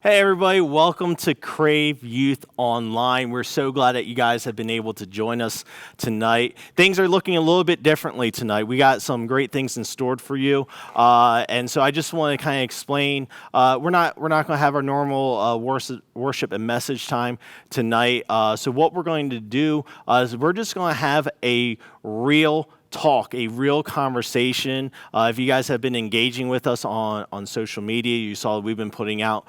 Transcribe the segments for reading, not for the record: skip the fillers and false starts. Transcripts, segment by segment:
Hey everybody, welcome to Crave Youth Online. We're so glad that you guys have been able to join us tonight. Things are looking a little bit differently tonight. We got some great things in store for you. And so I just want to kind of explain, we're not going to have our normal worship and message time tonight. So what we're going to do is we're just going to have a real talk, a real conversation. If you guys have been engaging with us on social media, you saw that we've been putting out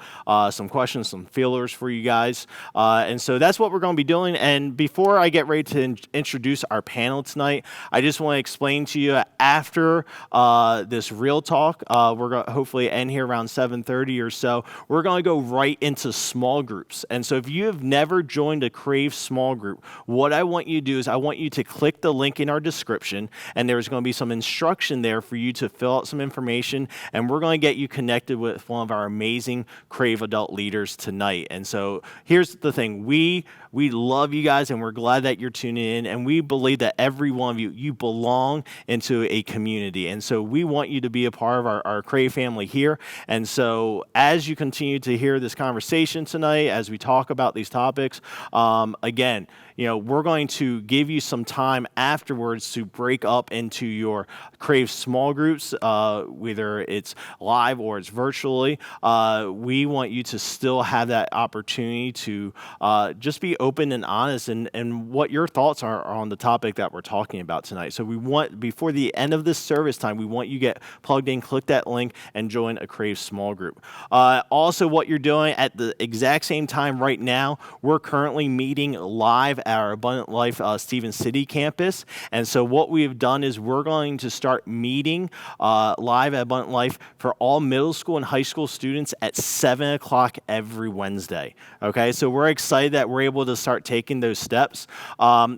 some questions, some feelers for you guys. And so that's what we're going to be doing. And before I get ready to introduce our panel tonight, I just want to explain to you after this real talk, we're going to hopefully end here around 7:30 or so. We're going to go right into small groups. And so if you have never joined a Crave small group, what I want you to do is I want you to click the link in our description, and there's going to be some instruction there for you to fill out some information, and we're going to get you connected with one of our amazing Crave adult leaders tonight. And so here's the thing. We love you guys, and we're glad that you're tuning in, and we believe that every one of you belong into a community. And so we want you to be a part of our Crave family here. And so as you continue to hear this conversation tonight, as we talk about these topics, again, we're going to give you some time afterwards to break up into your Crave small groups, whether it's live or it's virtually. We want you to still have that opportunity to just be open and honest and what your thoughts are on the topic that we're talking about tonight. So we want, before the end of this service time, we want you to get plugged in, click that link, and join a Crave small group. Also, what you're doing at the exact same time right now, we're currently meeting live at our Abundant Life Stevens City campus. And so what we've done is we're going to start meeting live at Abundant Life for all middle school and high school students at 7 o'clock every Wednesday. Okay, so we're excited that we're able to start taking those steps.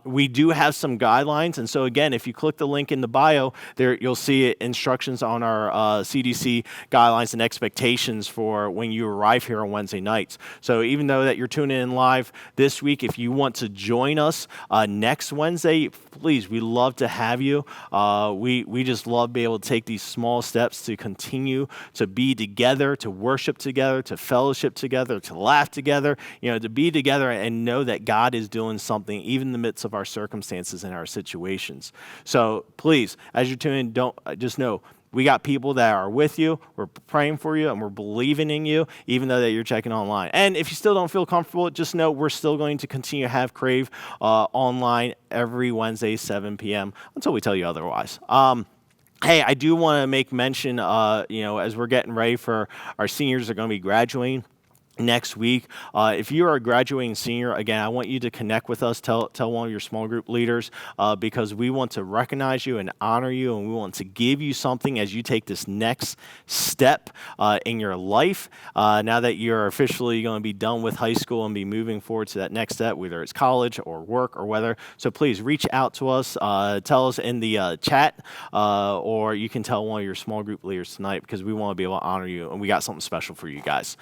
We do have some guidelines. And so again, if you click the link in the bio, there you'll see instructions on our CDC guidelines and expectations for when you arrive here on Wednesday nights. So even though that you're tuning in live this week, if you want to join us next Wednesday, please, we love to have you. We just love being able to take these small steps to continue to be together, to worship together, to fellowship together, to laugh together, to be together and know that God is doing something even in the midst of our circumstances and our situations. So please, as you're tuning in, just know we got people that are with you, we're praying for you, and we're believing in you, even though that you're checking online. And if you still don't feel comfortable, just know we're still going to continue to have Crave online every Wednesday, 7 p.m. until we tell you otherwise. Hey, I do want to make mention, as we're getting ready for our seniors are going to be graduating next week. If you are a graduating senior, again, I want you to connect with us. Tell one of your small group leaders because we want to recognize you and honor you, and we want to give you something as you take this next step in your life. Now that you're officially going to be done with high school and be moving forward to that next step, whether it's college or work or whether. So please reach out to us. Tell us in the chat, or you can tell one of your small group leaders tonight because we want to be able to honor you, and we got something special for you guys.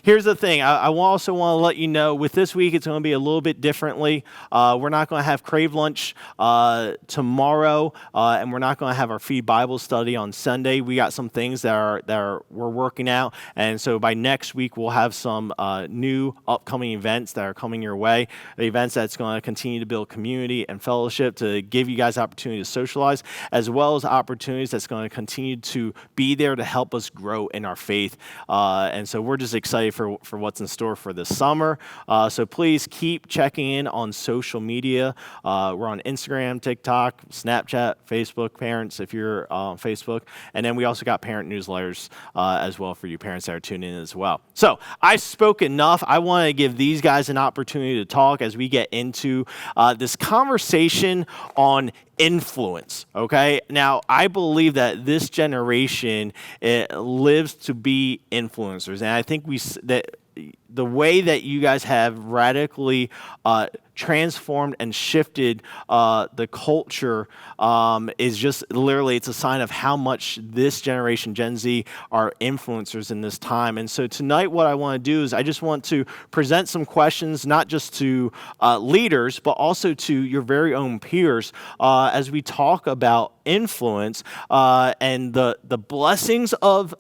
Here's the thing. I also want to let you know with this week, it's going to be a little bit differently. We're not going to have Crave Lunch tomorrow, and we're not going to have our Feed Bible study on Sunday. We got some things we're working out, and so by next week, we'll have some new upcoming events that are coming your way, events that's going to continue to build community and fellowship, to give you guys opportunity to socialize, as well as opportunities that's going to continue to be there to help us grow in our faith. And so we're just excited for what's in store for this summer. So please keep checking in on social media. We're on Instagram, TikTok, Snapchat, Facebook, parents, if you're on Facebook. And then we also got parent newsletters as well for you parents that are tuning in as well. So I spoke enough. I want to give these guys an opportunity to talk as we get into this conversation on influence, okay? Now, I believe that this generation lives to be influencers, and I think that the way that you guys have radically transformed and shifted the culture is just literally, it's a sign of how much this generation, Gen Z, are influencers in this time. And so tonight what I want to do is I just want to present some questions, not just to leaders, but also to your very own peers as we talk about influence and the blessings of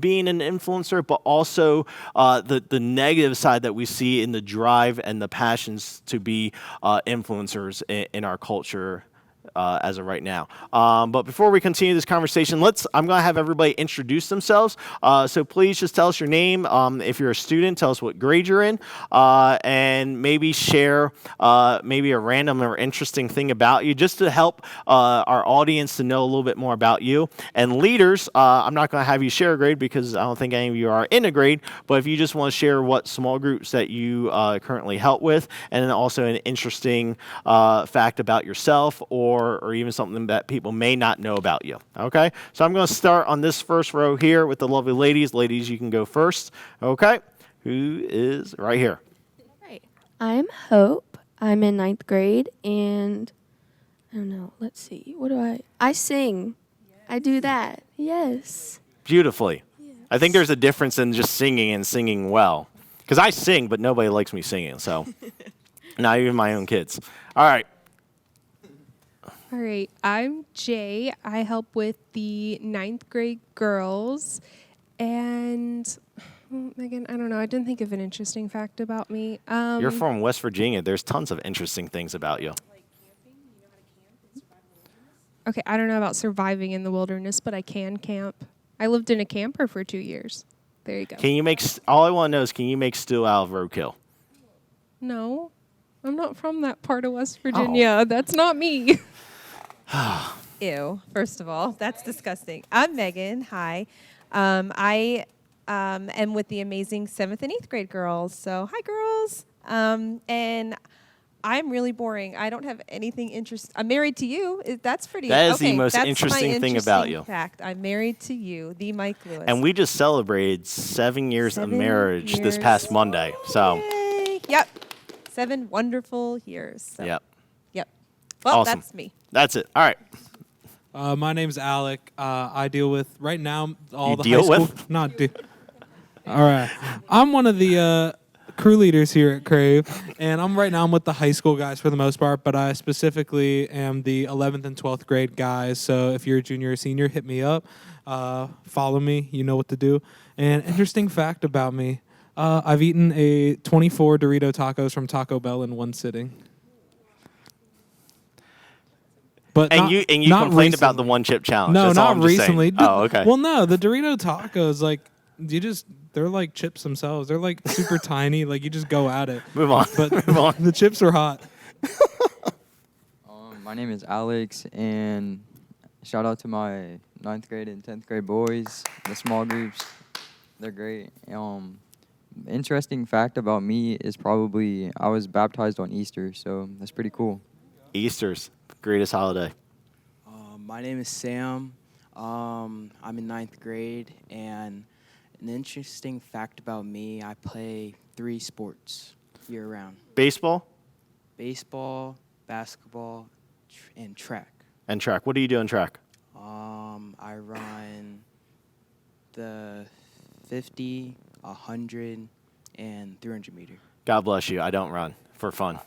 being an influencer, but also the negative side that we see in the drive and the passions to be influencers in our culture as of right now. But before we continue this conversation, I'm going to have everybody introduce themselves. So please just tell us your name. If you're a student, tell us what grade you're in, and maybe share maybe a random or interesting thing about you, just to help our audience to know a little bit more about you. And leaders, I'm not going to have you share a grade because I don't think any of you are in a grade, but if you just want to share what small groups that you currently help with, and then also an interesting fact about yourself, or even something that people may not know about you. Okay, so I'm going to start on this first row here with the lovely ladies. Ladies, you can go first. Okay, who is right here? Right. I'm Hope. I'm in 9th grade, and I don't know. Let's see. What do I sing. Yes. I do that. Yes. Beautifully. Yes. I think there's a difference in just singing and singing well. Because I sing, but nobody likes me singing, so not even my own kids. All right. All right, I'm Jay. I help with the 9th grade girls. And, Megan, I don't know. I didn't think of an interesting fact about me. You're from West Virginia. There's tons of interesting things about you. Like camping? You know how to camp and survive in the wilderness? Okay, I don't know about surviving in the wilderness, but I can camp. I lived in a camper for 2 years. There you go. Can you make, all I want to know is, can you make stew out of roadkill? No, I'm not from that part of West Virginia. That's not me. Ew, first of all, that's disgusting. I'm Megan. Hi. I am with the amazing 7th and 8th grade girls. So, hi, girls. And I'm really boring. I don't have anything interesting. I'm married to you. That's pretty. That is okay, the most that's interesting my thing about you. Fact. I'm married to you, the Mike Lewis. And we just celebrated 7 years of marriage this past Monday. So, yay. Yep. 7 wonderful years. So. Yep. Well, Awesome. that's me. That's it. All right. My name's Alec. I deal with right now all You the deal high school. with? Not do. All right. I'm one of the crew leaders here at Crave, and I'm with the high school guys for the most part. But I specifically am the 11th and 12th grade guys. So if you're a junior or senior, hit me up. Follow me. You know what to do. And interesting fact about me: I've eaten 24 Dorito tacos from Taco Bell in one sitting. But You complained about the one chip challenge. No, That's all not I'm just recently. saying. Oh, okay. Well, no, the Dorito tacos, like, they're like chips themselves. They're like super tiny. Like, you just go at it. Move on. But Move on. the chips are hot. My name is Alex, and shout out to my 9th grade and 10th grade boys, the small groups. They're great. Interesting fact about me is probably I was baptized on Easter, so that's pretty cool. Easter's greatest holiday. My name is Sam. I'm in 9th grade, and an interesting fact about me, I play 3 sports year-round. Baseball? Baseball, basketball, and track. And track. What do you do in track? I run the 50, 100, and 300 meter. God bless you. I don't run for fun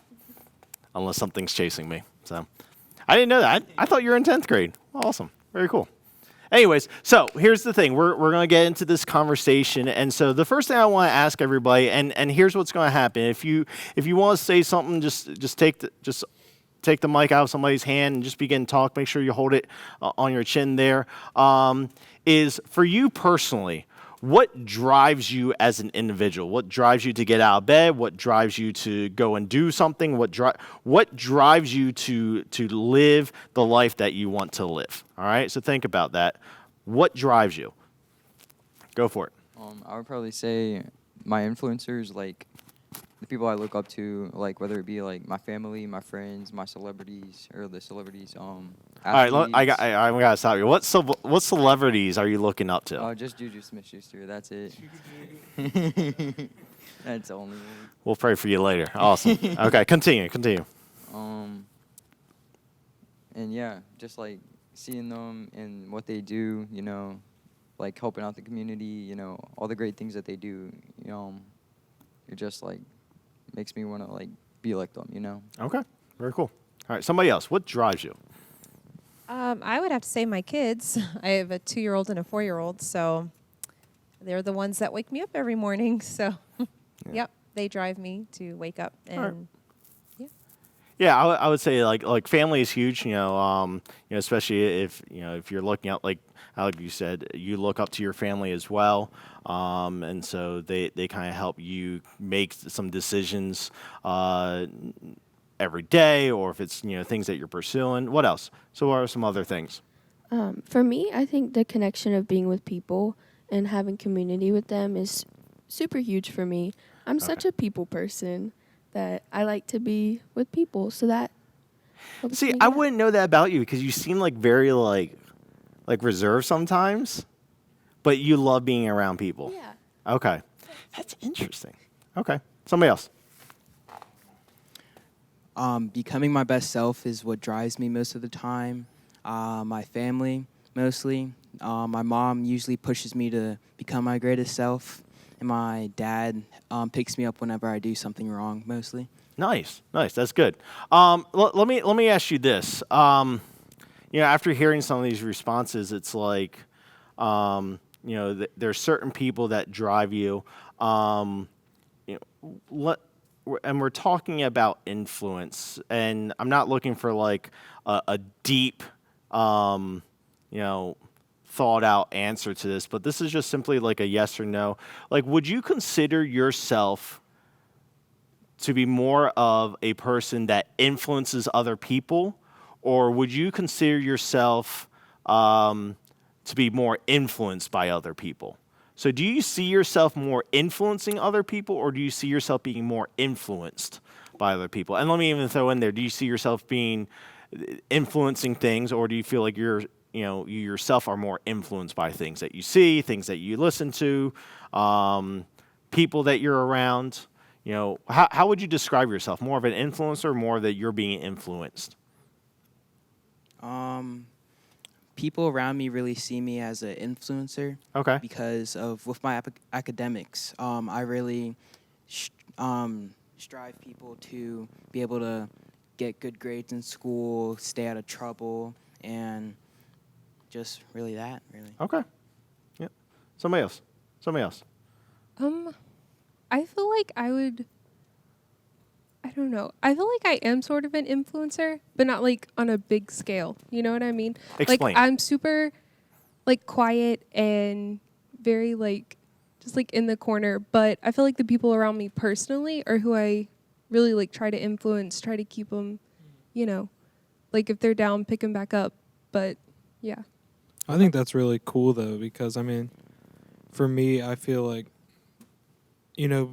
unless something's chasing me. So I didn't know that. I thought you were in 10th grade. Awesome. Very cool. Anyways, so here's the thing. We're going to get into this conversation. And so the first thing I want to ask everybody, and here's what's going to happen. If you want to say something, just take the mic out of somebody's hand and just begin to talk. Make sure you hold it on your chin there. Is for you personally, what drives you as an individual? What drives you to get out of bed? What drives you to go and do something? What drives you to live the life that you want to live? All right, so think about that. What drives you? Go for it. I would probably say my influencers, like the people I look up to, like whether it be like my family, my friends, my celebrities, or the celebrities. All right, I gotta stop you. What celebrities are you looking up to? Just Juju Smith-Schuster. That's it. That's the only word. We'll pray for you later. Awesome. Okay, continue. Um, and yeah, just like seeing them and what they do, like helping out the community, all the great things that they do, it just like makes me want to like be like them. Okay, very cool. All right, somebody else. What drives you? I would have to say my kids. I have a 2-year-old and a 4-year-old, so they're the ones that wake me up every morning. So, yep, they drive me to wake up and. right. Yeah, I would say like family is huge. Especially if you're looking at like you said, you look up to your family as well, and so they kind of help you make some decisions every day, or if it's things that you're pursuing. What else? So what are some other things? For me, I think the connection of being with people and having community with them is super huge for me. I'm such a people person that I like to be with people, so that helps See, me I out. wouldn't know that about you because you seem like very like reserved sometimes, but you love being around people. Yeah. Okay, that's interesting. Okay, somebody else. Becoming my best self is what drives me most of the time. My family, mostly. My mom usually pushes me to become my greatest self, and my dad picks me up whenever I do something wrong, mostly. Nice. That's good. Let me ask you this. After hearing some of these responses, it's like, there's certain people that drive you. And we're talking about influence, and I'm not looking for like a deep, thought out answer to this, but this is just simply like a yes or no. Like, would you consider yourself to be more of a person that influences other people, or would you consider yourself to be more influenced by other people? So do you see yourself more influencing other people, or do you see yourself being more influenced by other people? And let me even throw in there, do you see yourself being influencing things, or do you feel like you yourself are more influenced by things that you see, things that you listen to, people that you're around? How would you describe yourself? More of an influencer, or more that you're being influenced? People around me really see me as an influencer. Okay. Because of with my academics, I really strive people to be able to get good grades in school, stay out of trouble, and just really that, really. Okay. Yeah. Somebody else. I feel like I don't know. I feel like I am sort of an influencer, but not like on a big scale. You know what I mean? Explain. Like I'm super like quiet and very like just like in the corner, but I feel like the people around me personally are who I really like try to influence, try to keep them, like if they're down, pick them back up. But yeah. I think that's really cool though, because I mean, for me, I feel like,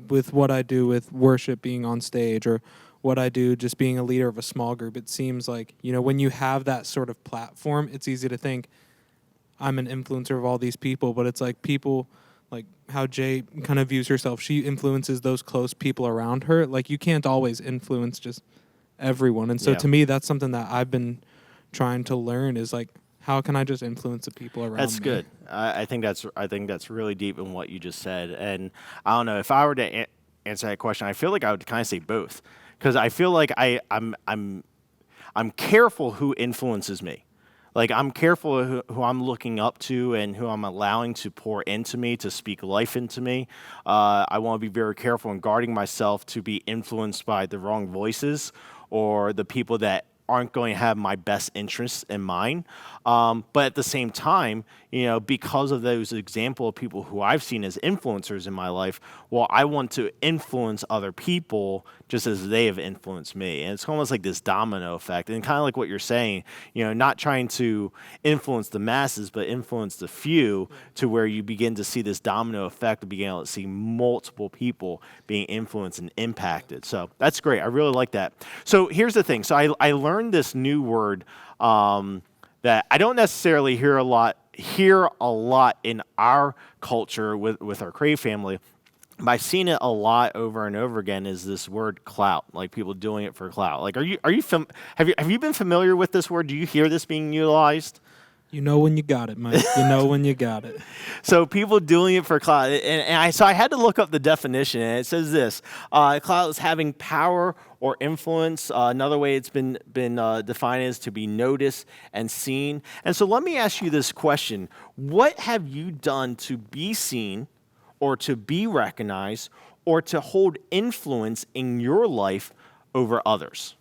with what I do with worship being on stage, or what I do just being a leader of a small group, it seems like, when you have that sort of platform, it's easy to think I'm an influencer of all these people, but it's like people, like how Jay kind of views herself, she influences those close people around her. Like you can't always influence just everyone. And so Yeah. to me, that's something that I've been trying to learn is like, how can I just influence the people around That's me? good. I think that's really deep in what you just said. And I don't know if I were to answer that question, I feel like I would kind of say both, because I feel like I'm careful who influences me. Like I'm careful who I'm looking up to and who I'm allowing to pour into me, to speak life into me. I want to be very careful in guarding myself to be influenced by the wrong voices or the people that aren't going to have my best interests in mind. But at the same time, because of those example of people who I've seen as influencers in my life, well, I want to influence other people just as they have influenced me. And it's almost like this domino effect. And kind of like what you're saying, not trying to influence the masses, but influence the few, to where you begin to see this domino effect of being able to see multiple people being influenced and impacted. So that's great. I really like that. So here's the thing. So I learned this new word that I don't necessarily hear a lot in our culture with our Crave family. I've seen it a lot over and over again is this word clout, like people doing it for clout. Like, have you been familiar with this word? Do you hear this being utilized? You know when you got it, Mike. You know when you got it. So people doing it for clout, so I had to look up the definition, and it says this: clout is having power or influence. Another way it's been defined is to be noticed and seen. And so let me ask you this question: what have you done to be seen, or to be recognized, or to hold influence in your life over others?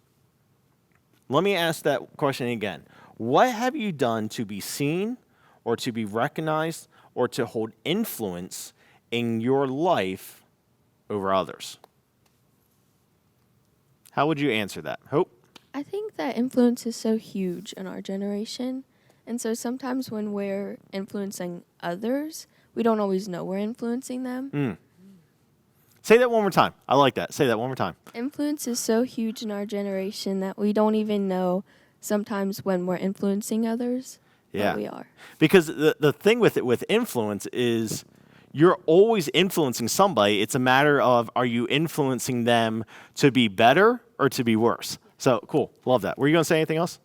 Let me ask that question again. What have you done to be seen, or to be recognized, or to hold influence in your life over others? How would you answer that? Hope? I think that influence is so huge in our generation. And so sometimes when we're influencing others, we don't always know we're influencing them. Say that one more time. I like that. Say that one more time. Influence is so huge in our generation that we don't even know sometimes when we're influencing others, Yeah. but we are. Because the thing with it, with influence, is you're always influencing somebody. It's a matter of, are you influencing them to be better or to be worse? So cool. Love that. Were you going to say anything else?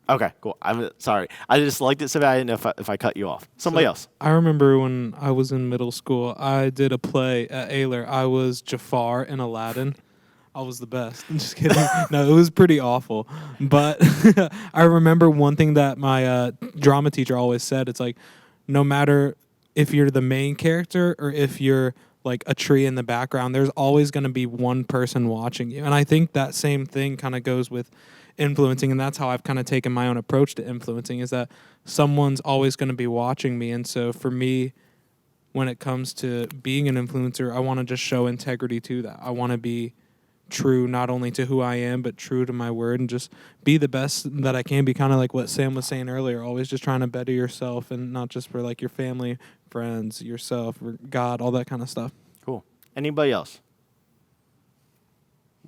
Okay, cool. I'm sorry. I just liked it so bad I didn't know if I cut you off. Somebody else. I remember when I was in middle school, I did a play at Ayler. I was Jafar in Aladdin. I was the best. I'm just kidding. No, it was pretty awful. But I remember one thing that my drama teacher always said. It's like, no matter if you're the main character or if you're like a tree in the background, there's always going to be one person watching you. And I think that same thing kind of goes with influencing. And that's how I've kind of taken my own approach to influencing, is that someone's always going to be watching me. And so for me, when it comes to being an influencer, I want to just show integrity to that. I want to be true not only to who I am, but true to my word, and just be the best that I can be, kind of like what Sam was saying earlier, always just trying to better yourself, and not just for like your family, friends, yourself, or God, all that kind of stuff. Cool. Anybody else?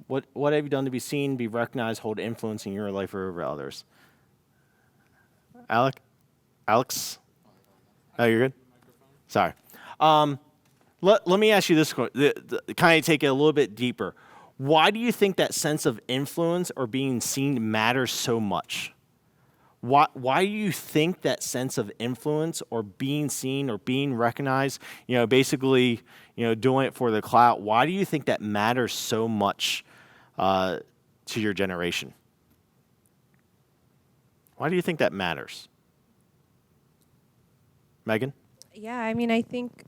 What have you done to be seen, be recognized, hold influence in your life or over others? Alex? Oh, you're good? Sorry. Let me ask you this question, kind of take it a little bit deeper. Why do you think that sense of influence or being seen matters so much? Why do you think that sense of influence or being seen or being recognized, basically, doing it for the clout, why do you think that matters so much to your generation? Why do you think that matters? Megan? Yeah, I mean, I think,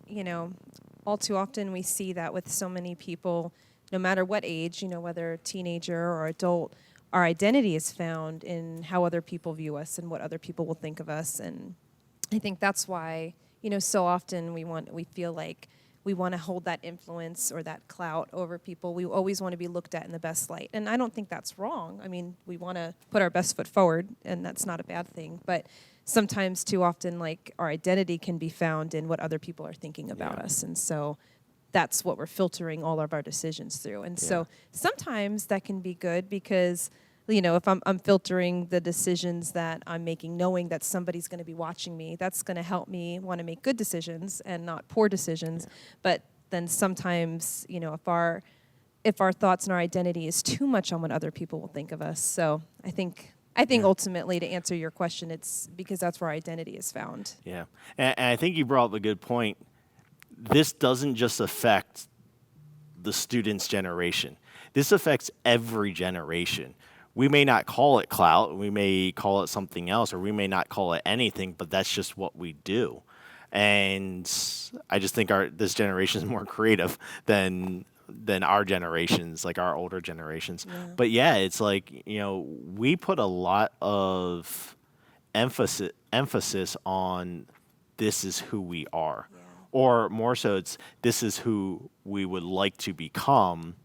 all too often we see that with so many people, no matter what age, whether teenager or adult, our identity is found in how other people view us and what other people will think of us. And I think that's why, so often we feel like we want to hold that influence or that clout over people. We always want to be looked at in the best light. And I don't think that's wrong. I mean, we want to put our best foot forward, and that's not a bad thing. But sometimes too often, like, our identity can be found in what other people are thinking about us. And so that's what we're filtering all of our decisions through. And so sometimes that can be good because, if I'm filtering the decisions that I'm making, knowing that somebody's going to be watching me, that's going to help me want to make good decisions and not poor decisions. But then sometimes, if our thoughts and our identity is too much on what other people will think of us. So I think ultimately, to answer your question, it's because that's where our identity is found. Yeah. And I think you brought up a good point. This doesn't just affect the student's generation. This affects every generation. We may not call it clout, we may call it something else, or we may not call it anything, but that's just what we do. And I just think this generation is more creative than our generations, like our older generations. Yeah. But yeah, it's like, we put a lot of emphasis on this is who we are. Yeah. Or more so, it's this is who we would like to become,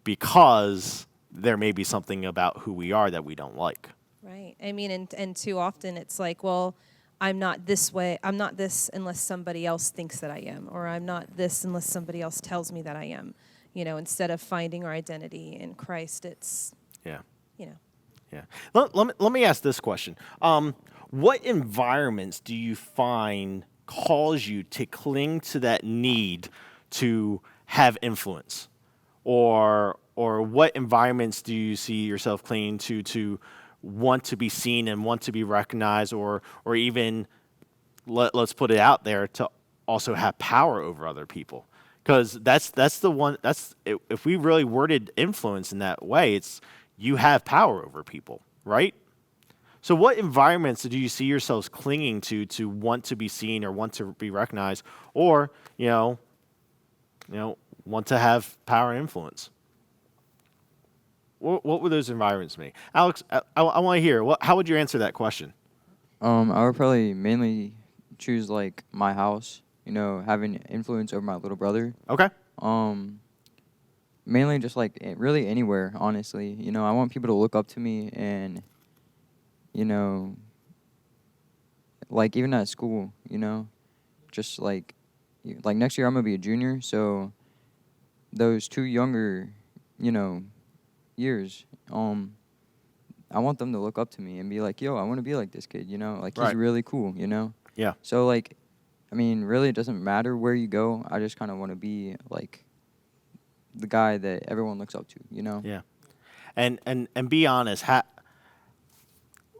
because there may be something about who we are that we don't like. Right. I mean, and too often it's like, well, I'm not this way. I'm not this unless somebody else thinks that I am, or I'm not this unless somebody else tells me that I am. Instead of finding our identity in Christ, it's, Yeah. Let me ask this question. What environments do you find cause you to cling to that need to have influence? Or what environments do you see yourself clinging to want to be seen and want to be recognized, or even let's put it out there, to also have power over other people? Because that's the one, if we really worded influence in that way, it's you have power over people, right? So what environments do you see yourselves clinging to want to be seen or want to be recognized, or want to have power and influence? What would those environments be? Alex, I want to hear. How would you answer that question? I would probably mainly choose like my house. Having influence over my little brother. Okay. Mainly just like really anywhere, honestly. I want people to look up to me, and like even at school. Just like next year I'm gonna be a junior, so those 2 younger, years, I want them to look up to me and be like, yo, I want to be like this kid, like he's Right. really cool, Yeah. So like, I mean, really it doesn't matter where you go. I just kind of want to be like the guy that everyone looks up to, Yeah. And be honest,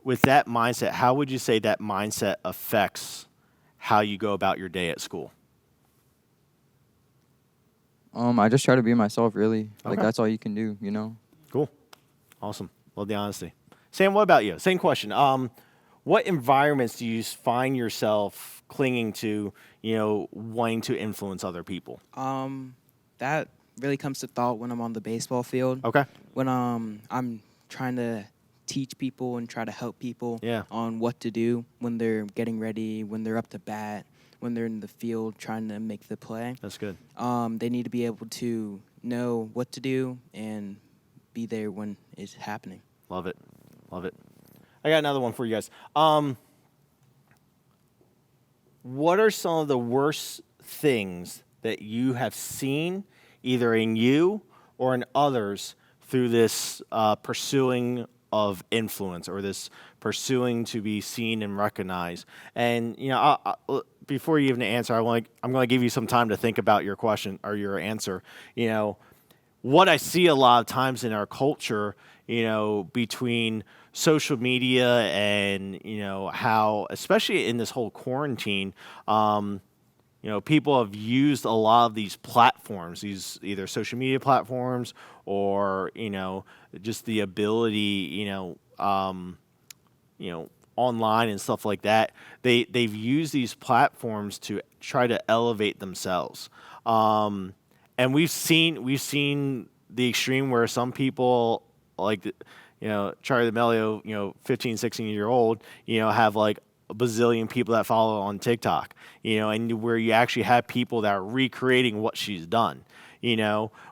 with that mindset, how would you say that mindset affects how you go about your day at school? I just try to be myself, really. Like, Okay. that's all you can do, Cool. Awesome. Love the honesty. Sam, what about you? Same question. What environments do you find yourself clinging to, wanting to influence other people? That really comes to thought when I'm on the baseball field. Okay. When I'm trying to teach people and try to help people Yeah. on what to do when they're getting ready, when they're up to bat, when they're in the field trying to make the play. That's good. They need to be able to know what to do and be there when it's happening. Love it. Love it. I got another one for you guys. What are some of the worst things that you have seen, either in you or in others, through this pursuing of influence, or this pursuing to be seen and recognized? And before you even answer, I'm going to give you some time to think about your question or your answer. What I see a lot of times in our culture, between social media and, how, especially in this whole quarantine, people have used a lot of these platforms, these either social media platforms or, just the ability, online and stuff like that. They've used these platforms to try to elevate themselves. And we've seen the extreme where some people, like Charlie D'Amelio, 15, 16-year-old, have like a bazillion people that follow on TikTok, and where you actually have people that are recreating what she's done,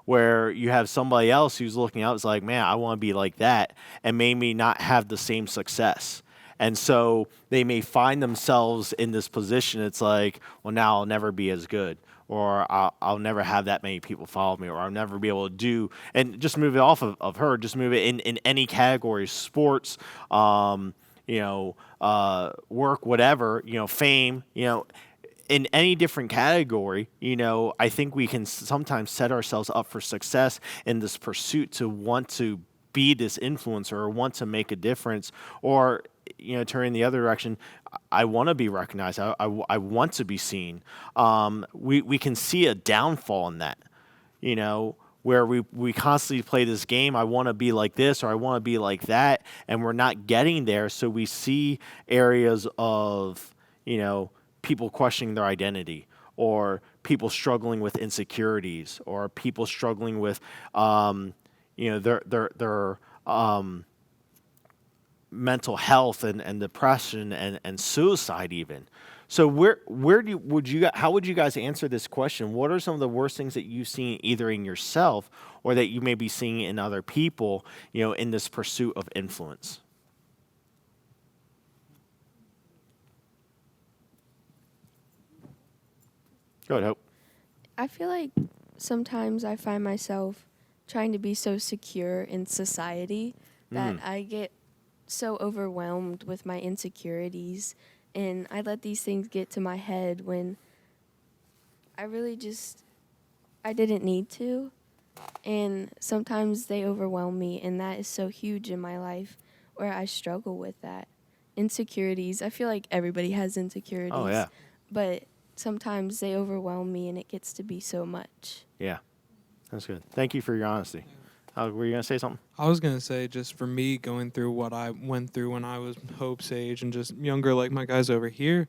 where you have somebody else who's looking out, is like, man, I want to be like that, and maybe not have the same success. And so they may find themselves in this position. It's like, well, now I'll never be as good, or I'll never have that many people follow me, or I'll never be able to do, and just move it off of her, just move it in any category, sports, work, whatever, fame, in any different category. I think we can sometimes set ourselves up for success in this pursuit to want to be this influencer or want to make a difference, or turn the other direction. I want to be recognized. I want to be seen. We can see a downfall in that, where we constantly play this game. I want to be like this, or I want to be like that, and we're not getting there. So we see areas of, people questioning their identity, or people struggling with insecurities, or people struggling with, their mental health and depression and suicide even. So how would you guys answer this question? What are some of the worst things that you've seen either in yourself or that you may be seeing in other people, in this pursuit of influence? Go ahead, Hope. I feel like sometimes I find myself trying to be so secure in society that I get so overwhelmed with my insecurities, and I let these things get to my head when I really just I didn't need to. And sometimes they overwhelm me, and that is so huge in my life where I struggle with that. Insecurities, I feel like everybody has insecurities. Oh, yeah. But sometimes they overwhelm me, and it gets to be so much. Yeah. That's good. Thank you for your honesty. Were you going to say something? I was going to say, just for me, going through what I went through when I was Hope's age and just younger, like my guys over here,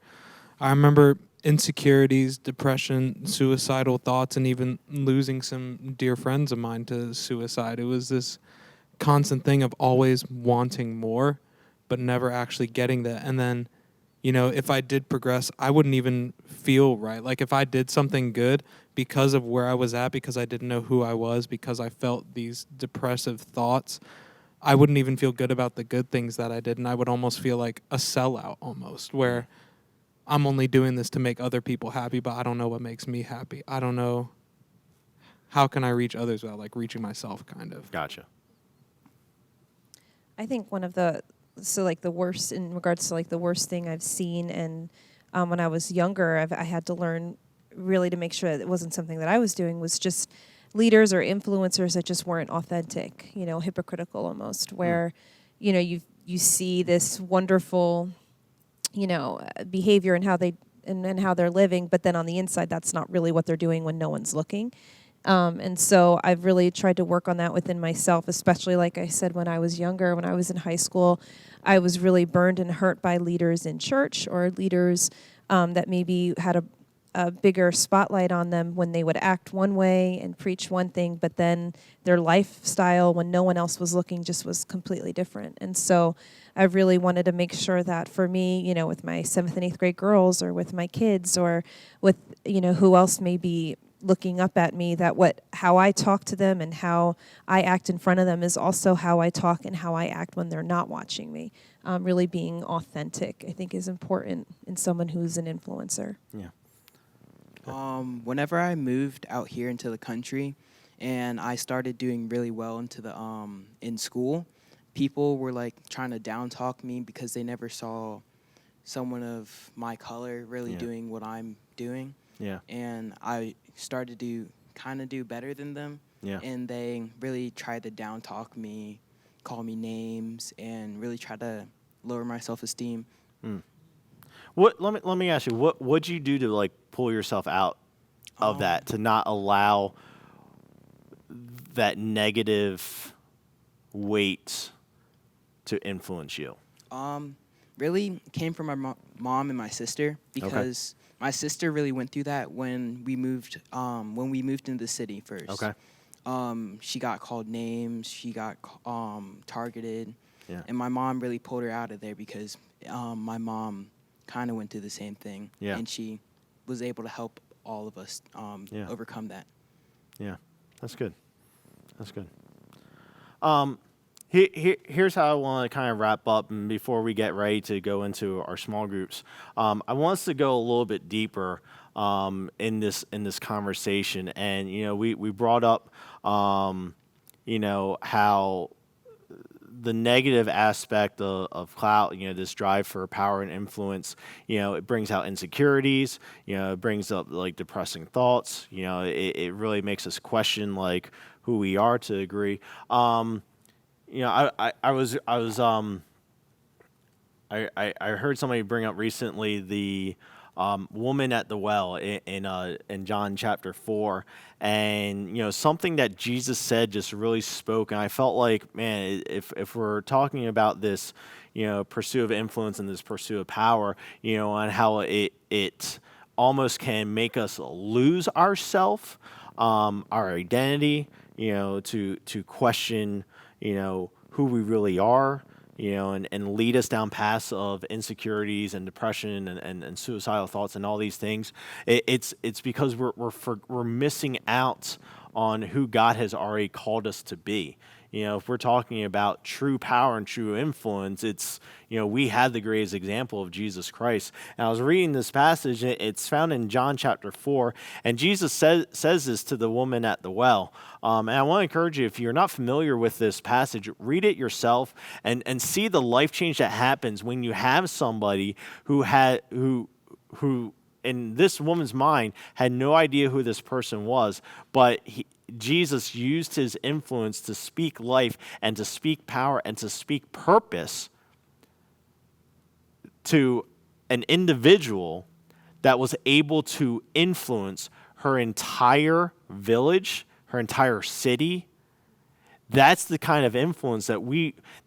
I remember insecurities, depression, suicidal thoughts, and even losing some dear friends of mine to suicide. It was this constant thing of always wanting more, but never actually getting that. And then, if I did progress, I wouldn't even feel right. Like if I did something good because of where I was at, because I didn't know who I was, because I felt these depressive thoughts, I wouldn't even feel good about the good things that I did. And I would almost feel like a sellout almost, where I'm only doing this to make other people happy, but I don't know what makes me happy. I don't know how can I reach others without like reaching myself, kind of. Gotcha. I think one of the worst in regards to like the worst thing I've seen, and when I was younger, I had to learn really to make sure that it wasn't something that I was doing, was just leaders or influencers that just weren't authentic, hypocritical almost, where, you see this wonderful, behavior and how they and how they're living, but then on the inside, that's not really what they're doing when no one's looking. And so I've really tried to work on that within myself, especially like I said, when I was younger, when I was in high school, I was really burned and hurt by leaders in church or leaders that maybe had a bigger spotlight on them when they would act one way and preach one thing, but then their lifestyle when no one else was looking just was completely different. And so I really wanted to make sure that for me, with my 7th and 8th grade girls or with my kids or with, who else may be looking up at me, that how I talk to them and how I act in front of them is also how I talk and how I act when they're not watching me. Really being authentic, I think, is important in someone who's an influencer. Yeah. Whenever I moved out here into the country and I started doing really well into the in school, people were like trying to down talk me because they never saw someone of my color really doing what I'm doing. Yeah. And I started to kind of do better than them. Yeah. And they really tried to down talk me, call me names, and really try to lower my self-esteem. Let me ask you, what'd you do to like pull yourself out of that, to not allow that negative weight to influence you? Really came from my mom and my sister, because my sister really went through that when we moved into the city first. Okay. She got called names, she got targeted, Yeah. and my mom really pulled her out of there because my mom kind of went through the same thing, Yeah. and she was able to help all of us overcome that. Yeah, that's good. That's good. Here's how I want to kind of wrap up, and before we get ready to go into our small groups, I want us to go a little bit deeper in this conversation. And we brought up how the negative aspect of clout, this drive for power and influence, it brings out insecurities, it brings up like depressing thoughts, it really makes us question like who we are to a degree. I heard somebody bring up recently the woman at the well in John chapter 4, and something that Jesus said just really spoke, and I felt like, man, if we're talking about this pursuit of influence and this pursuit of power, and how it almost can make us lose ourself, our identity, to question who we really are, and lead us down paths of insecurities and depression and suicidal thoughts and all these things. It's because we're missing out on who God has already called us to be. If we're talking about true power and true influence, it's, we have the greatest example of Jesus Christ. And I was reading this passage, it's found in John chapter 4, and Jesus says this to the woman at the well. And I want to encourage you, if you're not familiar with this passage, read it yourself and see the life change that happens when you have somebody who in this woman's mind, had no idea who this person was, but Jesus used his influence to speak life and to speak power and to speak purpose to an individual that was able to influence her entire village, her entire city. That's the kind of influence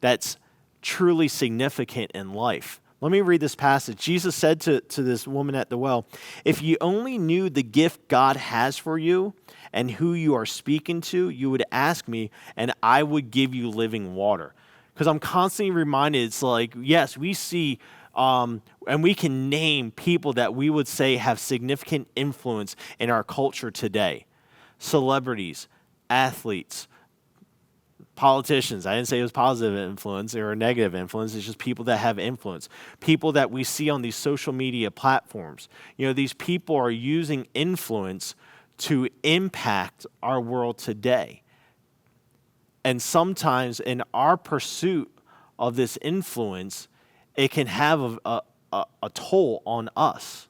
that's truly significant in life. Let me read this passage. Jesus said to this woman at the well, if you only knew the gift God has for you and who you are speaking to, you would ask me and I would give you living water. Because I'm constantly reminded, it's like, yes, we see and we can name people that we would say have significant influence in our culture today. Celebrities, athletes, politicians. I didn't say it was positive influence or a negative influence. It's just people that have influence. People that we see on these social media platforms. These people are using influence to impact our world today. And sometimes in our pursuit of this influence, it can have a toll on us.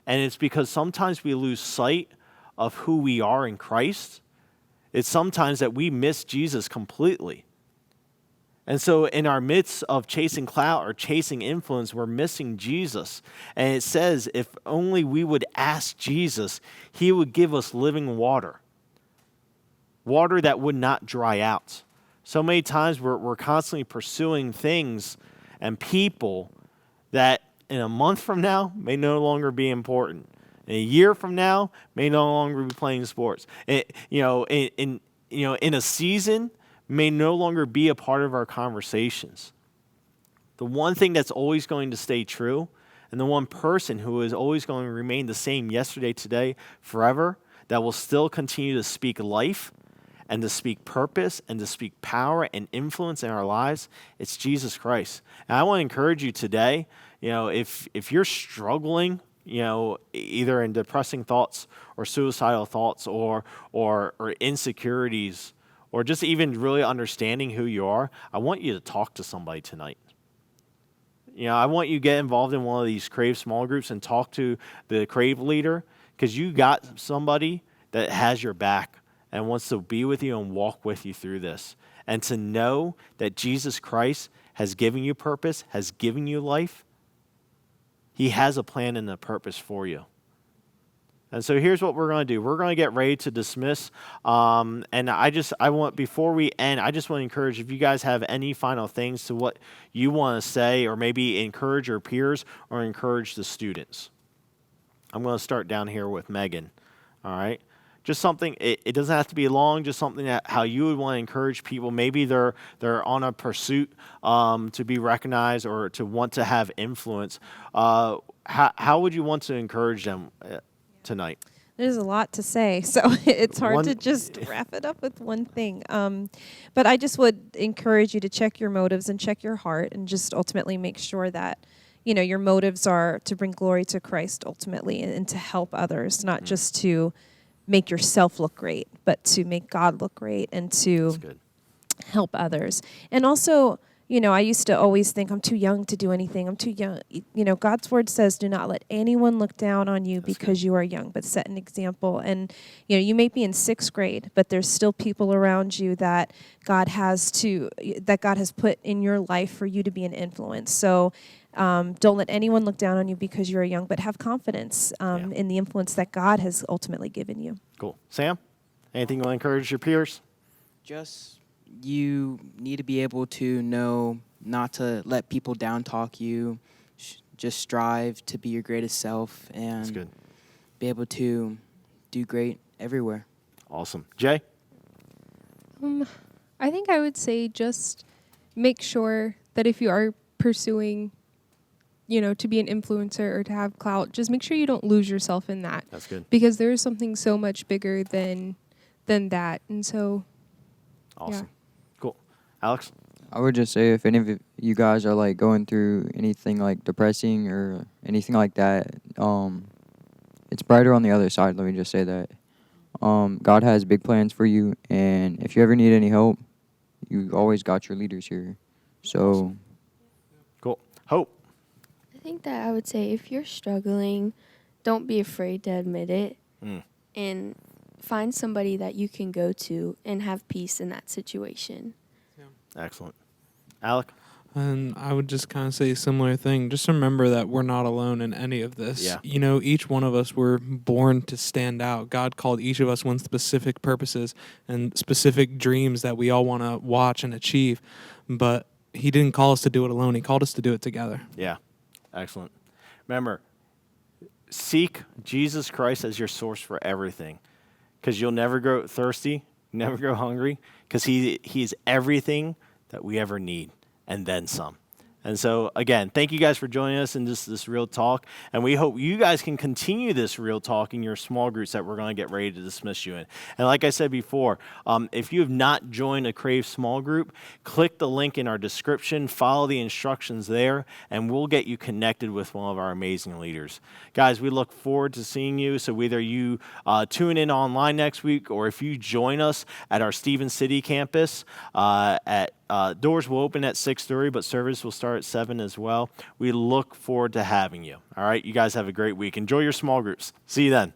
And it's because sometimes we lose sight of who we are in Christ. It's sometimes that we miss Jesus completely. And so in our midst of chasing clout or chasing influence, we're missing Jesus. And it says if only we would ask Jesus, he would give us living water. Water that would not dry out. So many times we're constantly pursuing things and people that in a month from now may no longer be important. In a year from now may no longer be playing sports. In a season may no longer be a part of our conversations. The one thing that's always going to stay true, and the one person who is always going to remain the same yesterday, today, forever, that will still continue to speak life and to speak purpose and to speak power and influence in our lives, it's Jesus Christ. And I want to encourage you today, if you're struggling, either in depressing thoughts or suicidal thoughts or insecurities or just even really understanding who you are, I want you to talk to somebody tonight. I want you to get involved in one of these Crave small groups and talk to the Crave leader, because you got somebody that has your back and wants to be with you and walk with you through this. And to know that Jesus Christ has given you purpose, has given you life. He has a plan and a purpose for you. And so here's what we're going to do. We're going to get ready to dismiss. And before we end, I just want to encourage, if you guys have any final things to what you want to say, or maybe encourage your peers or encourage the students. I'm going to start down here with Megan. All right. Just something, it doesn't have to be long, just something that how you would want to encourage people. Maybe they're on a pursuit to be recognized or to want to have influence. How would you want to encourage them tonight? There's a lot to say, so it's hard to just wrap it up with one thing. But I just would encourage you to check your motives and check your heart, and just ultimately make sure that your motives are to bring glory to Christ ultimately, and to help others, not just to make yourself look great, but to make God look great and to help others. And also, I used to always think I'm too young to do anything. I'm too young. God's word says, do not let anyone look down on you because you are young, but set an example. And, you may be in 6th grade, but there's still people around you that God has put in your life for you to be an influence. So don't let anyone look down on you because you're young, but have confidence in the influence that God has ultimately given you. Cool. Sam, anything you want to encourage your peers? Just you need to be able to know not to let people down talk you. Just strive to be your greatest self and be able to do great everywhere. Awesome. Jay? I think I would say just make sure that if you are pursuing, to be an influencer or to have clout, just make sure you don't lose yourself in that. That's good. Because there is something so much bigger than that. And so, awesome. Yeah. Cool. Alex? I would just say if any of you guys are like going through anything like depressing or anything like that, it's brighter on the other side. Let me just say that. God has big plans for you, and if you ever need any help, you always got your leaders here. So, awesome. Cool. Hope? I think that I would say if you're struggling don't be afraid to admit it, Mm. and find somebody that you can go to and have peace in that situation. Excellent. Alec? And I would just kind of say a similar thing. Just remember that we're not alone in any of this. Yeah. You know, each one of us were born to stand out. God called each of us with specific purposes and specific dreams that we all want to watch and achieve. But he didn't call us to do it alone. He called us to do it together. Yeah. Excellent. Remember, seek Jesus Christ as your source for everything, because you'll never grow thirsty, never grow hungry, because he is everything that we ever need, and then some. And so, again, thank you guys for joining us in this real talk. And we hope you guys can continue this real talk in your small groups that we're going to get ready to dismiss you in. And like I said before, if you have not joined a Crave small group, click the link in our description, follow the instructions there, and we'll get you connected with one of our amazing leaders. Guys, we look forward to seeing you. So whether you tune in online next week, or if you join us at our Stevens City campus doors will open at 6:30, but service will start at 7 as well. We look forward to having you. All right, you guys have a great week. Enjoy your small groups. See you then.